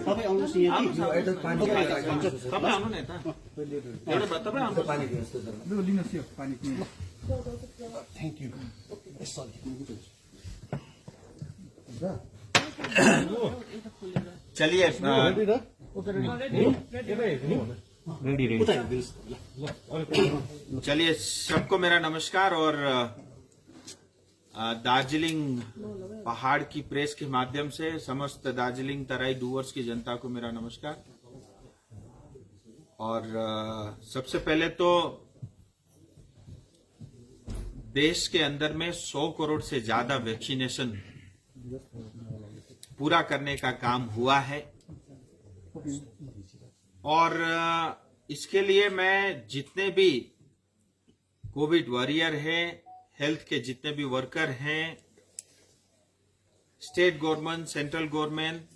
तपाईँ आउनुहोस् यहाँ कि तपाईँ आउनु न यता एउटा तपाईँ आउनु पानी दिनुहोस् त लिनुहोस् यो पानी पिउनु थ्याङ्क यू सरी चलिए चलिए सबको मेरा नमस्कार और दार्जिलिंग पहाड़ की प्रेस के माध्यम से समस्त दार्जिलिंग तराई डूवर्स की जनता को मेरा नमस्कार। और सबसे पहले तो देश के अंदर में 100 करोड़ से ज्यादा वैक्सीनेशन पूरा करने का काम हुआ है और इसके लिए मैं जितने भी कोविड वॉरियर हैं, हेल्थ के जितने भी वर्कर हैं, स्टेट गवर्नमेंट, सेंट्रल गवर्नमेंट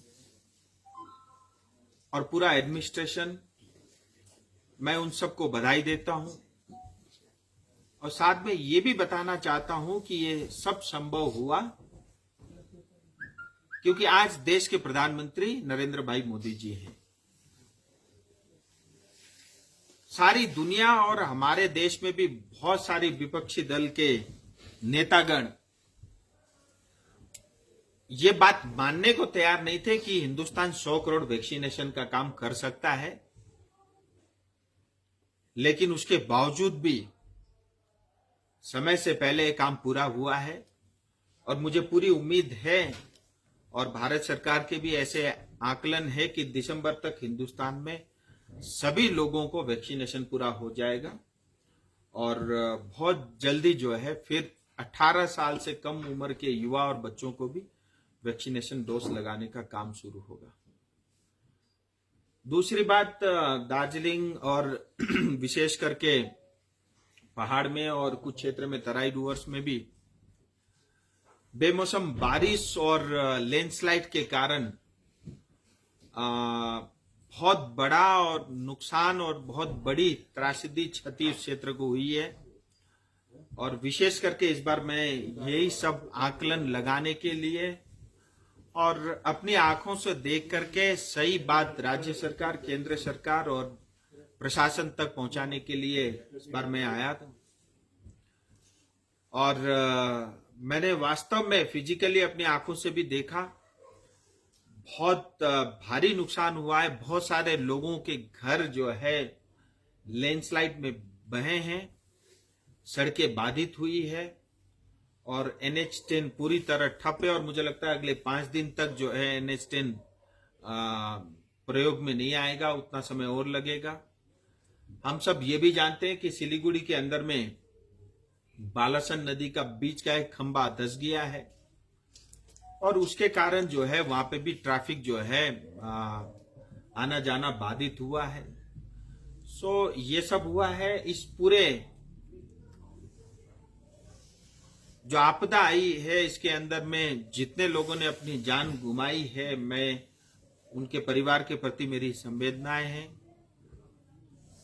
और पूरा एडमिनिस्ट्रेशन, मैं उन सबको बधाई देता हूं और साथ में ये भी बताना चाहता हूं कि ये सब संभव हुआ क्योंकि आज देश के प्रधानमंत्री नरेंद्र भाई मोदी जी हैं। सारी दुनिया और हमारे देश में भी बहुत सारी विपक्षी दल के नेतागण ये बात मानने को तैयार नहीं थे कि हिंदुस्तान 100 करोड़ वैक्सीनेशन का काम कर सकता है, लेकिन उसके बावजूद भी समय से पहले ये काम पूरा हुआ है और मुझे पूरी उम्मीद है और भारत सरकार के भी ऐसे आकलन है कि दिसंबर तक हिंदुस्तान में सभी लोगों को वैक्सीनेशन पूरा हो जाएगा और बहुत जल्दी जो है फिर 18 साल से कम उम्र के युवा और बच्चों को भी वैक्सीनेशन डोज लगाने का काम शुरू होगा। दूसरी बात, दार्जिलिंग और विशेष करके पहाड़ में और कुछ क्षेत्र में तराई डूवर्स में भी बेमौसम बारिश और लैंडस्लाइड के कारण बहुत बड़ा और नुकसान और बहुत बड़ी त्रासदी क्षति उस क्षेत्र को हुई है और विशेष करके इस बार मैं यही सब आकलन लगाने के लिए और अपनी आंखों से देख करके सही बात राज्य सरकार, केंद्र सरकार और प्रशासन तक पहुंचाने के लिए इस बार मैं आया था और मैंने वास्तव में फिजिकली अपनी आंखों से भी देखा, बहुत भारी नुकसान हुआ है। बहुत सारे लोगों के घर जो है लैंडस्लाइड में बहे हैं, सड़कें बाधित हुई है और NH10 पूरी तरह ठप है और मुझे लगता है अगले 5 दिन तक जो है NH10 प्रयोग में नहीं आएगा, उतना समय और लगेगा। हम सब ये भी जानते हैं कि सिलीगुड़ी के अंदर में बालासन नदी का बीच का एक खंभा धंस गया है और उसके कारण जो है वहां पे भी ट्रैफिक जो है आना जाना बाधित हुआ है। सो ये सब हुआ है। इस पूरे जो आपदा आई है इसके अंदर में जितने लोगों ने अपनी जान गुमाई है, मैं उनके परिवार के प्रति मेरी संवेदनाएं हैं।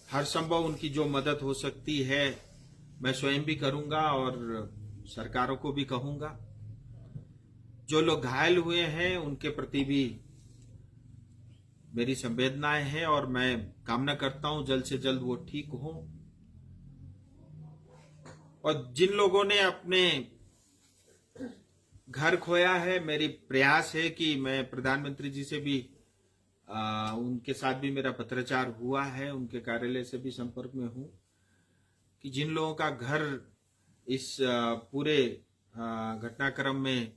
हर संभव उनकी जो मदद हो सकती है मैं स्वयं भी करूंगा और सरकारों को भी कहूंगा। जो लोग घायल हुए हैं उनके प्रति भी मेरी संवेदनाएं हैं और मैं कामना करता हूं जल्द से जल्द वो ठीक हों। और जिन लोगों ने अपने घर खोया है, मेरी प्रयास है कि मैं प्रधानमंत्री जी से भी उनके साथ भी मेरा पत्राचार हुआ है, उनके कार्यालय से भी संपर्क में हूं कि जिन लोगों का घर इस पूरे घटनाक्रम में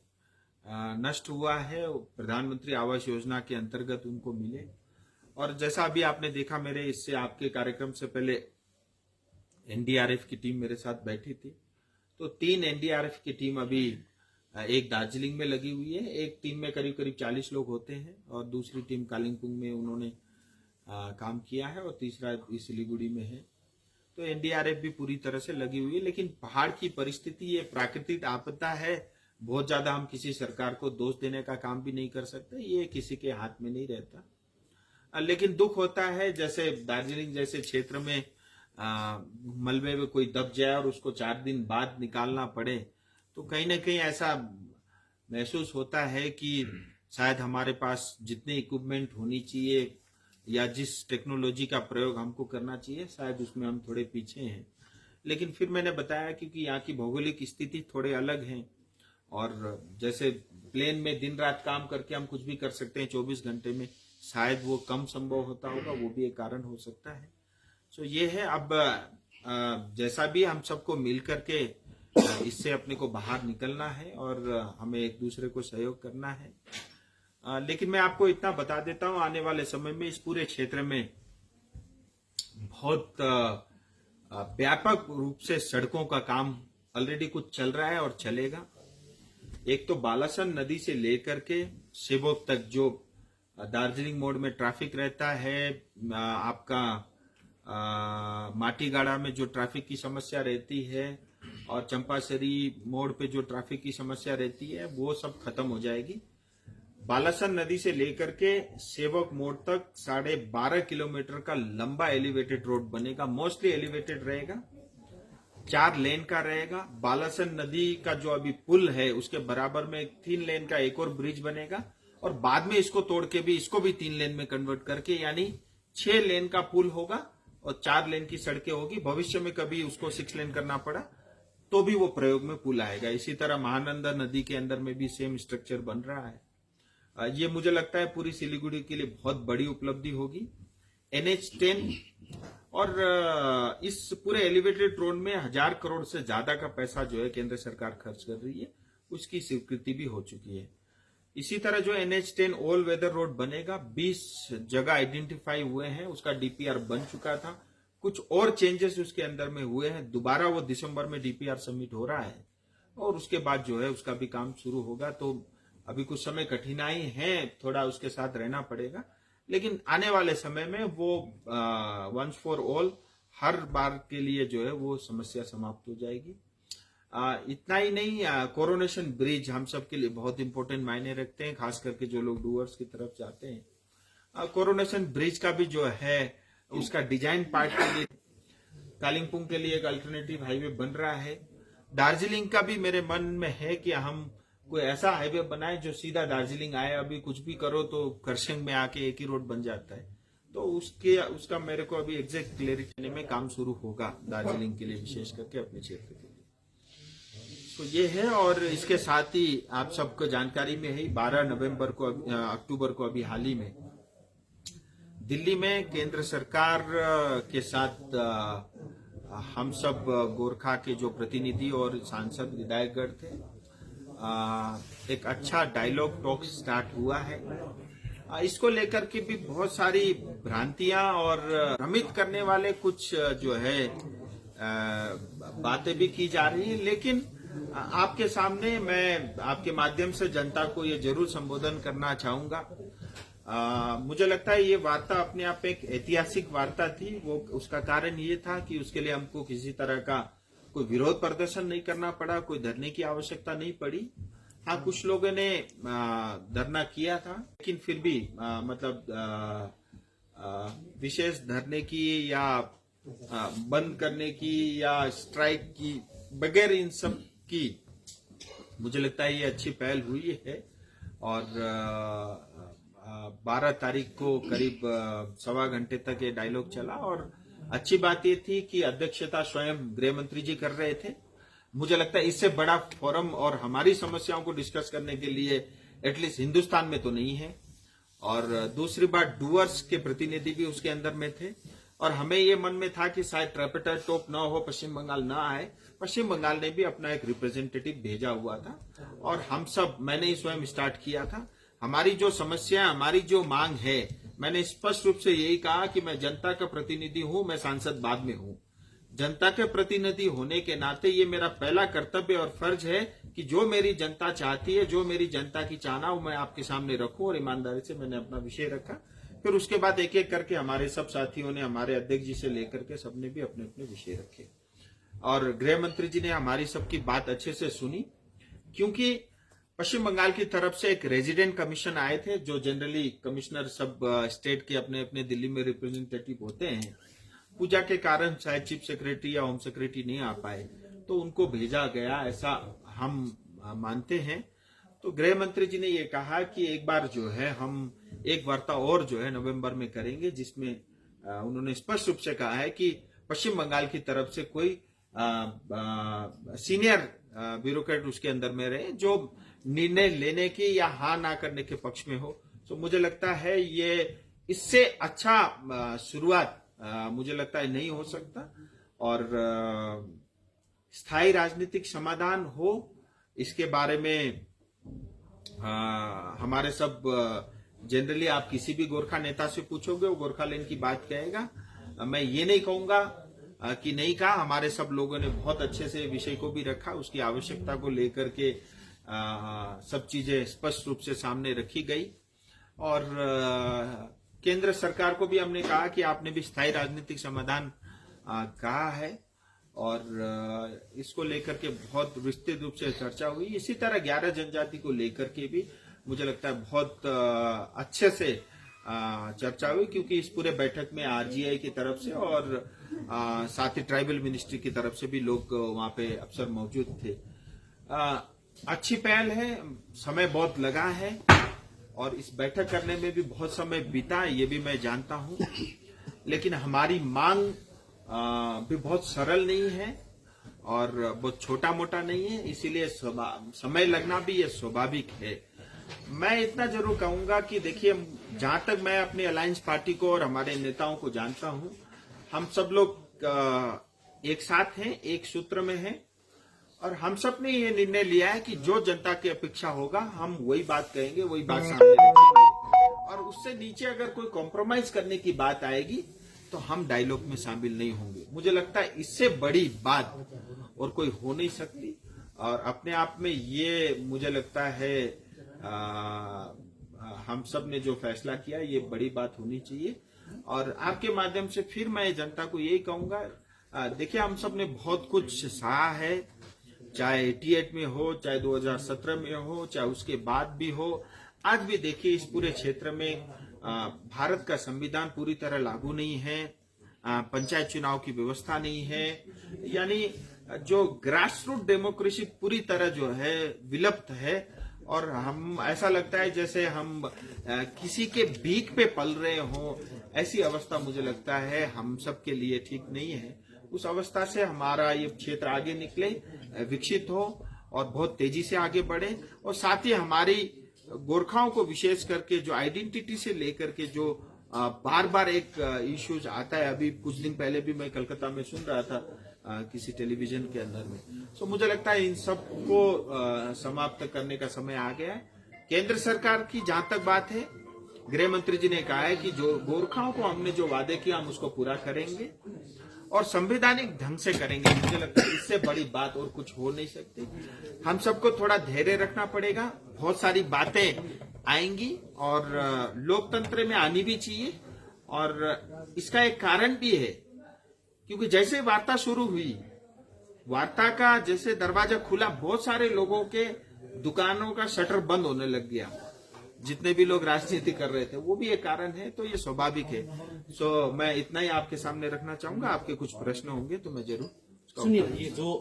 नष्ट हुआ है प्रधानमंत्री आवास योजना के अंतर्गत उनको मिले। और जैसा अभी आपने देखा मेरे इससे आपके कार्यक्रम से पहले NDRF की टीम मेरे साथ बैठी थी, तो 3 NDRF की टीम अभी एक दार्जिलिंग में लगी हुई है, एक टीम में करीब करीब 40 लोग होते हैं और दूसरी टीम कालिम्पोंग में उन्होंने काम किया है और तीसरा सिलीगुड़ी में है। तो NDRF भी पूरी तरह से लगी हुई है। लेकिन पहाड़ की परिस्थिति ये प्राकृतिक आपदा है, बहुत ज्यादा हम किसी सरकार को दोष देने का काम भी नहीं कर सकते, ये किसी के हाथ में नहीं रहता। लेकिन दुख होता है जैसे दार्जिलिंग जैसे क्षेत्र में मलबे में कोई दब जाए और उसको 4 दिन बाद निकालना पड़े, तो कहीं ना कहीं ऐसा महसूस होता है कि शायद हमारे पास जितने इक्विपमेंट होनी चाहिए या जिस टेक्नोलॉजी का प्रयोग हमको करना चाहिए, शायद उसमें हम थोड़े पीछे हैं। लेकिन फिर मैंने बताया क्योंकि यहाँ की भौगोलिक स्थिति थोड़े अलग है, और जैसे प्लेन में दिन रात काम करके हम कुछ भी कर सकते हैं 24 घंटे में, शायद वो कम संभव होता होगा, वो भी एक कारण हो सकता है। सो ये है, अब जैसा भी हम सबको मिल करके इससे अपने को बाहर निकलना है और हमें एक दूसरे को सहयोग करना है। लेकिन मैं आपको इतना बता देता हूं, आने वाले समय में इस पूरे क्षेत्र में बहुत व्यापक रूप से सड़कों का काम ऑलरेडी कुछ चल रहा है और चलेगा। एक तो बालासन नदी से लेकर के सेवक तक जो दार्जिलिंग मोड़ में ट्रैफिक रहता है, आपका माटीगाड़ा में जो ट्रैफिक की समस्या रहती है और चंपासरी मोड़ पे जो ट्रैफिक की समस्या रहती है, वो सब खत्म हो जाएगी। बालासन नदी से लेकर के सेवक मोड़ तक 12.5 किलोमीटर का लंबा एलिवेटेड रोड बनेगा, मोस्टली एलिवेटेड रहेगा, 4 लेन का रहेगा। बालासन नदी का जो अभी पुल है उसके बराबर में 3 लेन का एक और ब्रिज बनेगा, और बाद में इसको तोड़ के भी इसको भी 3 लेन में कन्वर्ट करके यानी 6 लेन का पुल होगा और 4 लेन की सड़कें होगी। भविष्य में कभी उसको 6 लेन करना पड़ा तो भी वो प्रयोग में पुल आएगा। इसी तरह महानंदा नदी के अंदर में भी सेम स्ट्रक्चर बन रहा है। ये मुझे लगता है पूरी सिलीगुड़ी के लिए बहुत बड़ी उपलब्धि होगी। NH10 और इस पूरे एलिवेटेड रोड में 1000 करोड़ से ज्यादा का पैसा जो है केंद्र सरकार खर्च कर रही है, उसकी स्वीकृति भी हो चुकी है। इसी तरह जो NH10 ऑल वेदर रोड बनेगा, 20 जगह आइडेंटिफाई हुए हैं, उसका DPR बन चुका था, कुछ और चेंजेस उसके अंदर में हुए हैं। दोबारा वो दिसंबर में DPR सबमिट हो रहा है और उसके बाद जो है उसका भी काम शुरू होगा। तो अभी कुछ समय कठिनाई है, थोड़ा उसके साथ रहना पड़ेगा, लेकिन आने वाले समय में वो वंस फॉर ऑल हर बार के लिए जो है वो समस्या समाप्त हो जाएगी। इतना ही नहीं, कोरोनेशन ब्रिज हम सब के लिए बहुत इंपॉर्टेंट मायने रखते हैं, खास करके जो लोग डूअर्स की तरफ जाते हैं। कोरोनेशन ब्रिज का भी जो है उसका डिजाइन पार्ट के लिए कालिम्पोंग के लिए एक अल्टरनेटिव हाईवे बन रहा है। दार्जिलिंग का भी मेरे मन में है कि हम कोई ऐसा हाईवे बनाए जो सीधा दार्जिलिंग आए। अभी कुछ भी करो तो करसंग में आके एक ही रोड बन जाता है, तो उसका मेरे को अभी एग्जैक्ट क्लैरिटी देने में काम शुरू होगा दार्जिलिंग के लिए, विशेष करके अपने क्षेत्र के लिए। तो ये है, और इसके साथ ही आप सबको जानकारी में है 12 अक्टूबर को अभी हाल ही में दिल्ली में केंद्र सरकार के साथ हम सब गोरखा के जो प्रतिनिधि और सांसद विधायकगण थे, एक अच्छा डायलॉग टॉक स्टार्ट हुआ है। इसको लेकर के भी बहुत सारी भ्रांतियां और भ्रमित करने वाले कुछ जो है बातें भी की जा रही है, लेकिन आपके सामने मैं आपके माध्यम से जनता को ये जरूर संबोधन करना चाहूंगा। मुझे लगता है ये वार्ता अपने आप में एक ऐतिहासिक वार्ता थी। वो उसका कारण ये था कि उसके लिए हमको किसी तरह का कोई विरोध प्रदर्शन नहीं करना पड़ा, कोई धरने की आवश्यकता नहीं पड़ी। हाँ, कुछ लोगों ने धरना किया था, लेकिन फिर भी विशेष धरने की या बंद करने की या स्ट्राइक की बगैर इन सब की मुझे लगता है ये अच्छी पहल हुई है। और 12 तारीख को करीब 1.25 घंटे तक ये डायलॉग चला, और अच्छी बात ये थी कि अध्यक्षता स्वयं गृह मंत्री जी कर रहे थे। मुझे लगता है इससे बड़ा फोरम और हमारी समस्याओं को डिस्कस करने के लिए एटलीस्ट हिंदुस्तान में तो नहीं है। और दूसरी बात, डूअर्स के प्रतिनिधि भी उसके अंदर में थे, और हमें ये मन में था कि शायद ट्रेपेटर टॉप न हो, पश्चिम बंगाल न आए। पश्चिम बंगाल ने भी अपना एक रिप्रेजेंटेटिव भेजा हुआ था, और हम सब, मैंने ही स्वयं स्टार्ट किया था। हमारी जो समस्या, हमारी जो मांग है, मैंने स्पष्ट रूप से यही कहा कि मैं जनता का प्रतिनिधि हूं, मैं सांसद बाद में हूं। जनता के प्रतिनिधि होने के नाते ये मेरा पहला कर्तव्य और फर्ज है कि जो मेरी जनता चाहती है, जो मेरी जनता की चाहना, वो मैं आपके सामने रखूं, और ईमानदारी से मैंने अपना विषय रखा। फिर उसके बाद एक एक करके हमारे सब साथियों ने, हमारे अध्यक्ष जी से लेकर के सबने भी अपने अपने विषय रखे, और गृह मंत्री जी ने हमारी सबकी बात अच्छे से सुनी। क्योंकि पश्चिम बंगाल की तरफ से एक रेजिडेंट कमीशन आए थे, जो जनरली कमिश्नर सब स्टेट के अपने अपने दिल्ली में रिप्रेजेंटेटिव होते हैं। पूजा के कारण शायद चीफ सेक्रेटरी या होम सेक्रेटरी नहीं आ पाए, तो उनको भेजा गया, ऐसा हम मानते हैं। तो गृह मंत्री जी ने ये कहा कि एक बार जो है हम एक वार्ता और जो है नवंबर में करेंगे, जिसमें उन्होंने स्पष्ट रूप से कहा है कि पश्चिम बंगाल की तरफ से कोई सीनियर ब्यूरोक्रेट उसके अंदर में रहे जो निर्णय लेने की या हाँ ना करने के पक्ष में हो। तो मुझे लगता है ये इससे अच्छा शुरुआत मुझे लगता है नहीं हो सकता, और स्थायी राजनीतिक समाधान हो इसके बारे में हमारे सब जनरली आप किसी भी गोरखा नेता से पूछोगे वो गोरखालैंड की बात कहेगा। मैं ये नहीं कहूंगा कि नहीं कहा, हमारे सब लोगों ने बहुत अच्छे से विषय को भी रखा, उसकी आवश्यकता को लेकर के सब चीजें स्पष्ट रूप से सामने रखी गई, और केंद्र सरकार को भी हमने कहा कि आपने भी स्थायी राजनीतिक समाधान कहा है, और इसको लेकर के बहुत विस्तृत रूप से चर्चा हुई। इसी तरह 11 जनजाति को लेकर के भी मुझे लगता है बहुत अच्छे से चर्चा हुई, क्योंकि इस पूरे बैठक में आरजीआई की तरफ से और साथ ही ट्राइबल मिनिस्ट्री की तरफ से भी लोग वहां पे अफसर मौजूद थे। अच्छी पहल है, समय बहुत लगा है और इस बैठक करने में भी बहुत समय बीता, ये भी मैं जानता हूं, लेकिन हमारी मांग भी बहुत सरल नहीं है और बहुत छोटा मोटा नहीं है, इसीलिए समय लगना भी ये स्वाभाविक है। मैं इतना जरूर कहूंगा कि देखिए, जहां तक मैं अपनी अलायंस पार्टी को और हमारे नेताओं को जानता हूं, हम सब लोग एक साथ हैं, एक सूत्र में हैं, और हम सब ने ये निर्णय लिया है कि जो जनता की अपेक्षा होगा हम वही बात कहेंगे, वही बात सामने रखेंगे, और उससे नीचे अगर कोई कॉम्प्रोमाइज करने की बात आएगी तो हम डायलॉग में शामिल नहीं होंगे। मुझे लगता है इससे बड़ी बात और कोई हो नहीं सकती, और अपने आप में ये मुझे लगता है हम सब ने जो फैसला किया ये बड़ी बात होनी चाहिए। और आपके माध्यम से फिर मैं जनता को यही कहूंगा, देखिए हम सब ने बहुत कुछ सहा है, चाहे 88 में हो, चाहे 2017 में हो, चाहे उसके बाद भी हो। आज भी देखिए इस पूरे क्षेत्र में भारत का संविधान पूरी तरह लागू नहीं है, पंचायत चुनाव की व्यवस्था नहीं है, यानी जो ग्रास रूट डेमोक्रेसी पूरी तरह जो है विलुप्त है, और हम ऐसा लगता है जैसे हम किसी के भीख पे पल रहे हों, ऐसी अवस्था मुझे लगता है हम सब के लिए ठीक नहीं है। उस अवस्था से हमारा ये क्षेत्र आगे निकले, विकसित हो और बहुत तेजी से आगे बढ़े, और साथ ही हमारी गोरखाओं को विशेष करके जो आइडेंटिटी से लेकर के जो बार बार एक इश्यूज आता है, अभी कुछ दिन पहले भी मैं कलकत्ता में सुन रहा था किसी टेलीविजन के अंदर में, तो मुझे लगता है इन सब को समाप्त करने का समय आ गया है। केंद्र सरकार की जहां तक बात है, गृह मंत्री जी ने कहा है कि जो गोरखाओं को हमने जो वादे किया हम उसको पूरा करेंगे और संवैधानिक ढंग से करेंगे। मुझे लगता है इससे बड़ी बात और कुछ हो नहीं सकती। हम सबको थोड़ा धैर्य रखना पड़ेगा, बहुत सारी बातें आएंगी और लोकतंत्र में आनी भी चाहिए, और इसका एक कारण भी है, क्योंकि जैसे वार्ता शुरू हुई, वार्ता का जैसे दरवाजा खुला, बहुत सारे लोगों के दुकानों का शटर बंद होने लग गया, जितने भी लोग राजनीति कर रहे थे, वो भी एक कारण है, तो ये स्वाभाविक है। सो मैं इतना ही आपके सामने रखना चाहूंगा। आपके कुछ प्रश्न होंगे तो मैं जरूर। सुनिए, ये जो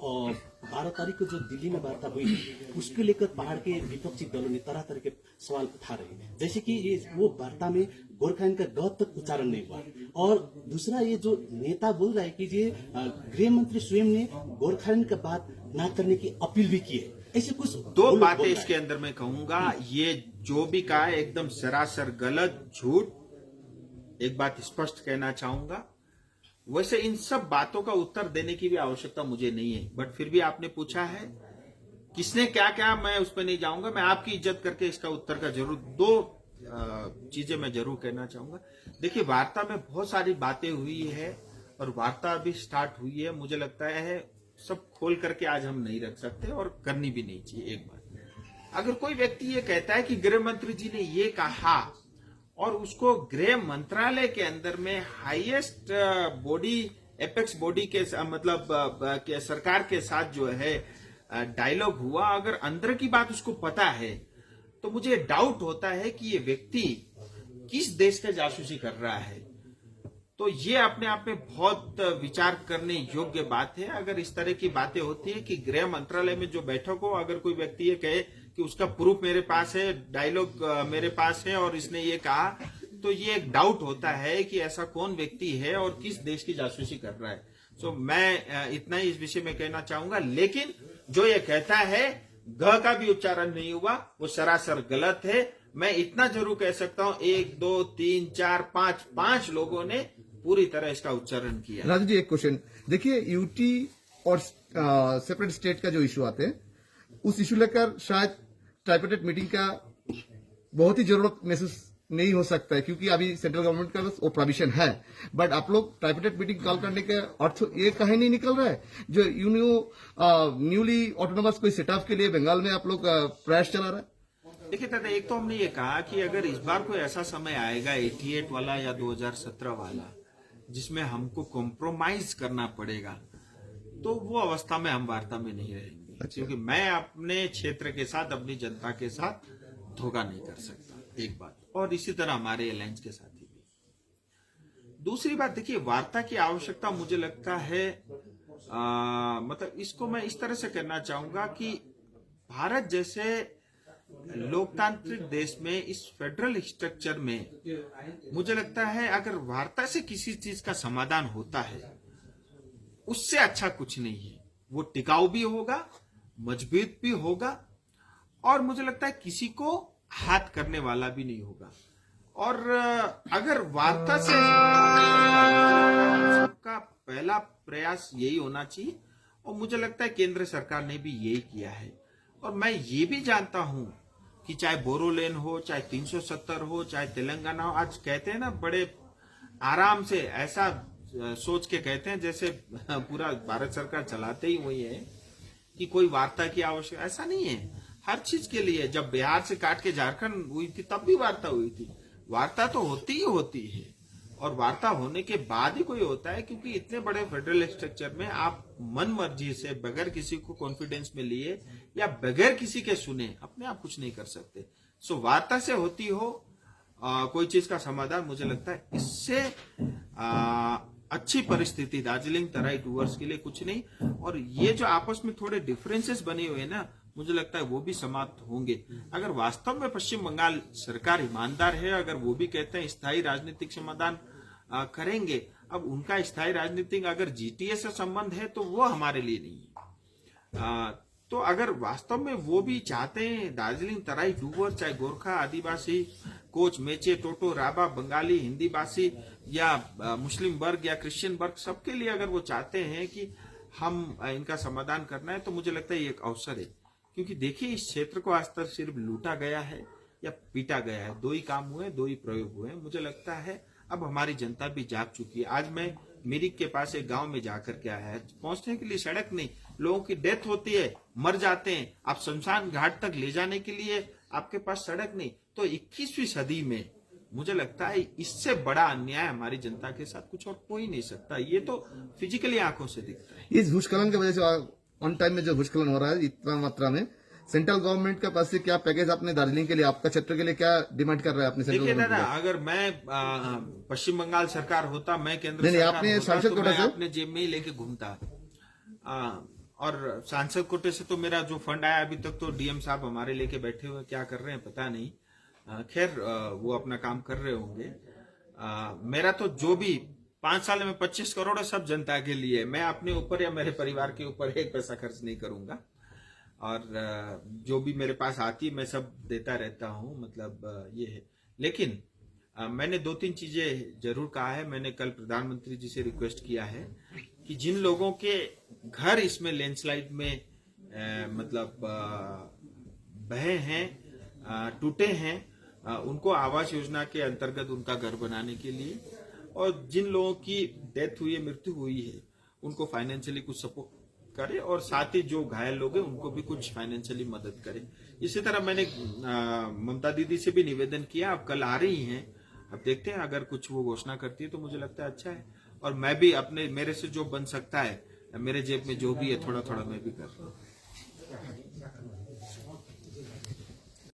12 तारीख को जो दिल्ली में वार्ता हुई, उसको लेकर पहाड़ के विपक्षी दलों ने तरह तरह के सवाल उठा रहे हैं, जैसे कि ये वो वार्ता में गोरखालैंड का ग तक उच्चारण नहीं हुआ, और दूसरा ये जो नेता बोल रहा है कि ये गृह मंत्री स्वयं ने गोरखालैंड का बात ना करने की अपील भी की है। ऐसे कुछ दो बातें इसके अंदर मैं कहूंगा, ये जो भी कहा है एकदम सरासर गलत, झूठ। एक बात स्पष्ट कहना चाहूंगा, वैसे इन सब बातों का उत्तर देने की भी आवश्यकता मुझे नहीं है, बट फिर भी आपने पूछा है, किसने क्या क्या, मैं उस पर नहीं जाऊंगा। मैं आपकी इज्जत करके इसका उत्तर का जरूर दो चीजें मैं जरूर कहना चाहूंगा। देखिए, वार्ता में बहुत सारी बातें हुई है और वार्ता अभी स्टार्ट हुई है। मुझे लगता है सब खोल करके आज हम नहीं रख सकते और करनी भी नहीं चाहिए। एक बात, अगर कोई व्यक्ति ये कहता है कि गृह मंत्री जी ने ये कहा और उसको गृह मंत्रालय के अंदर में हाईएस्ट बॉडी, एपेक्स बॉडी के मतलब के सरकार के साथ जो है डायलॉग हुआ, अगर अंदर की बात उसको पता है, तो मुझे डाउट होता है कि ये व्यक्ति किस देश का जासूसी कर रहा है। तो ये अपने आप में बहुत विचार करने योग्य बात है। अगर इस तरह की बातें होती है कि गृह मंत्रालय में जो बैठक हो, अगर कोई व्यक्ति ये कहे कि उसका प्रूफ मेरे पास है, डायलॉग मेरे पास है और इसने ये कहा, तो ये एक डाउट होता है कि ऐसा कौन व्यक्ति है और किस देश की जासूसी कर रहा है। सो मैं इतना ही इस विषय में कहना चाहूंगा। लेकिन जो ये कहता है ग का भी उच्चारण नहीं हुआ, वो सरासर गलत है। मैं इतना जरूर कह सकता हूं, 1 2 3 4 5 लोगों ने पूरी तरह इसका उच्चारण किया। राजू जी, एक क्वेश्चन देखिए, यूटी और सेपरेट स्टेट का जो इशू आते हैं, उस इशू लेकर शायद ट्राइपेटेड मीटिंग का बहुत ही जरूरत महसूस नहीं हो सकता है, क्योंकि अभी सेंट्रल गवर्नमेंट का वो प्रोविजन है। बट आप लोग ट्राइपेटेड मीटिंग कॉल करने का अर्थ ये कहीं नहीं निकल रहा है, जो न्यूली ऑटोनोमस कोई सेटअप के लिए बंगाल में आप लोग प्रयास चला रहा है। देखिए दादा, एक तो हमने ये कहा कि अगर इस बार कोई ऐसा समय आएगा 88 वाला या 2017 वाला जिसमें हमको कॉम्प्रोमाइज करना पड़ेगा, तो वो अवस्था में हम वार्ता में नहीं रहेंगे। अच्छा। क्योंकि मैं अपने क्षेत्र के साथ, अपनी जनता के साथ धोखा नहीं कर सकता, एक बात। और इसी तरह हमारे अलायंस के साथ ही भी। दूसरी बात, देखिए, वार्ता की आवश्यकता मुझे लगता है मतलब इसको मैं इस तरह से कहना चाहूंगा कि भारत जैसे लोकतांत्रिक देश में, इस फेडरल स्ट्रक्चर में, मुझे लगता है अगर वार्ता से किसी चीज का समाधान होता है, उससे अच्छा कुछ नहीं है। वो टिकाऊ भी होगा, मजबूत भी होगा, और मुझे लगता है किसी को हाथ करने वाला भी नहीं होगा। और अगर वार्ता से सबका पहला प्रयास यही होना चाहिए, और मुझे लगता है केंद्र सरकार ने भी यही किया है। और मैं ये भी जानता हूं कि चाहे बोरोलेन हो, चाहे 370 हो, चाहे तेलंगाना हो, आज कहते हैं ना, बड़े आराम से ऐसा सोच के कहते हैं जैसे पूरा भारत सरकार चलाते ही वही है कि कोई वार्ता की आवश्यकता, ऐसा नहीं है। हर चीज के लिए, जब बिहार से काट के झारखंड हुई थी तब भी वार्ता हुई थी। वार्ता तो होती ही होती है, और वार्ता होने के बाद ही कोई होता है, क्योंकि इतने बड़े फेडरल स्ट्रक्चर में आप मन मर्जी से, बगैर किसी को कॉन्फिडेंस में लिए या बगैर किसी के सुने, अपने आप कुछ नहीं कर सकते। सो वार्ता से होती हो कोई चीज का समाधान, मुझे लगता है इससे अच्छी परिस्थिति दार्जिलिंग तराई टूवर्स के लिए कुछ नहीं। और ये जो आपस में थोड़े डिफरेंसेस बने हुए हैं ना, मुझे लगता है वो भी समाप्त होंगे। अगर वास्तव में पश्चिम बंगाल सरकार ईमानदार है, अगर वो भी कहते हैं स्थायी राजनीतिक समाधान करेंगे, अब उनका स्थायी राजनीतिक अगर जीटीए से संबंध है तो वो हमारे लिए नहीं है। तो अगर वास्तव में वो भी चाहते हैं दार्जिलिंग तराई टूवर्स, चाहे गोरखा, आदिवासी, कोच, मेचे, टोटो, राभा, बंगाली, हिंदी भाषी या मुस्लिम वर्ग या क्रिश्चियन वर्ग, सबके लिए अगर वो चाहते हैं कि हम इनका समाधान करना है, तो मुझे लगता है ये एक अवसर है। क्योंकि देखिए, इस क्षेत्र को आज तक सिर्फ लूटा गया है या पीटा गया है, दो ही काम हुए, दो ही प्रयोग हुए हैं। मुझे लगता है अब हमारी जनता भी जाग चुकी है। आज मैं मिरिक के पास एक गांव में जाकर के आया है, पहुंचने के लिए सड़क नहीं, लोगों की डेथ होती है, मर जाते हैं, आप शमशान घाट तक ले जाने के लिए आपके पास सड़क नहीं। तो 21वीं सदी में मुझे लगता है इससे बड़ा अन्याय हमारी जनता के साथ कुछ और हो ही नहीं सकता। ये तो फिजिकली आंखों से दिखता है। इस भूस्खलन की वजह से ऑन टाइम में जो भूस्खलन हो रहा है इतना मात्रा में, सेंट्रल गवर्नमेंट के पास से क्या पैकेज आपने दार्जिलिंग के लिए, आपका क्षेत्र के लिए क्या डिमांड कर रहा है अपने सेंट्रल देखिए गवर्नमेंट? दादा, अगर मैं पश्चिम बंगाल सरकार होता, मैं केंद्र नहीं, सरकार आपने होता, सांसद तो कोटे मैं से? अपने जेब में ही लेके घूमता। और सांसद कोटे से तो मेरा जो फंड आया अभी तक, तो डीएम साहब हमारे लेके बैठे हुए, क्या कर रहे हैं पता नहीं। खैर, वो अपना काम कर रहे होंगे। मेरा तो जो भी 5 साल में 25 करोड़ है, सब जनता के लिए। मैं अपने ऊपर या मेरे परिवार के ऊपर 1 पैसा खर्च नहीं करूंगा। और जो भी मेरे पास आती है मैं सब देता रहता हूं, मतलब ये है। लेकिन मैंने 2-3 चीजें जरूर कहा है। मैंने कल प्रधानमंत्री जी से रिक्वेस्ट किया है कि जिन लोगों के घर इसमें लैंडस्लाइड में मतलब बहे हैं, टूटे हैं, उनको आवास योजना के अंतर्गत उनका घर बनाने के लिए, और जिन लोगों की डेथ हुई है, मृत्यु हुई है, उनको फाइनेंशियली कुछ सपोर्ट करे, और साथ ही जो घायल लोग हैं उनको भी कुछ फाइनेंशियली मदद करे। इसी तरह मैंने ममता दीदी से भी निवेदन किया। अब कल आ रही हैं, अब देखते हैं, अगर कुछ वो घोषणा करती है तो मुझे लगता है अच्छा है। और मैं भी अपने, मेरे से जो बन सकता है, मेरे जेब में जो भी है, थोड़ा थोड़ा मैं भी कर रहा हूँ।